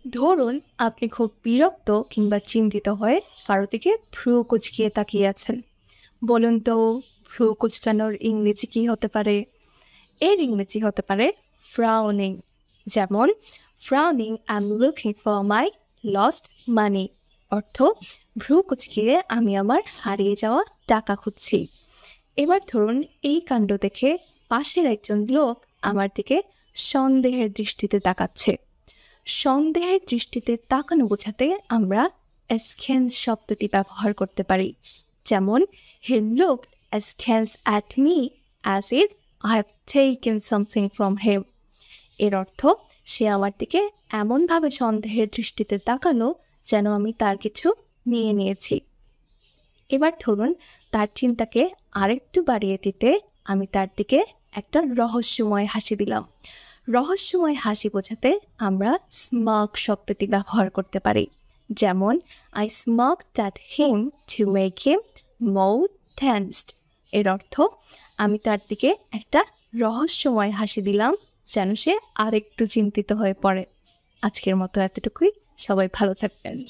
ধরুন আপনি খুব বিরক্ত কিংবা চিন্তিত হয়ে কারো দিকে ভ্রু কুচকিয়ে তাকিয়ে আছেন। বলুন তো, ভ্রু কুচকানোর ইংরেজি কি হতে পারে? এর ইংরেজি হতে পারে ফ্রাউনিং। যেমন, frowning I am looking for my lost money, অর্থ ভ্রু কুচকিয়ে আমি আমার হারিয়ে যাওয়া টাকা খুঁজছি। এবার ধরুন এই কাণ্ড দেখে পাশের একজন লোক আমার দিকে সন্দেহের দৃষ্টিতে তাকাচ্ছে। সন্দেহের দৃষ্টিতে তাকানো বোঝাতে আমরা askance শব্দটি ব্যবহার করতে পারি। যেমন, he looked askance at me as if I have taken something from him। এর অর্থ সে আমার দিকে এমনভাবে সন্দেহের দৃষ্টিতে তাকালো যেন আমি তার কিছু নিয়ে নিয়েছি। এবার ধরুন তার চিন্তাকে আরেকটু বাড়িয়ে দিতে আমি তার দিকে একটা রহস্যময় হাসি দিলাম। রহস্যময় হাসি বোঝাতে আমরা স্মার্ক শব্দটি ব্যবহার করতে পারি। যেমন, I smirked at him to make him more tensed. এর অর্থ আমি তার দিকে একটা রহস্যময় হাসি দিলাম যেন সে আরেকটু চিন্তিত হয়ে পড়ে। আজকের মতো এতটুকুই। সবাই ভালো থাকবেন।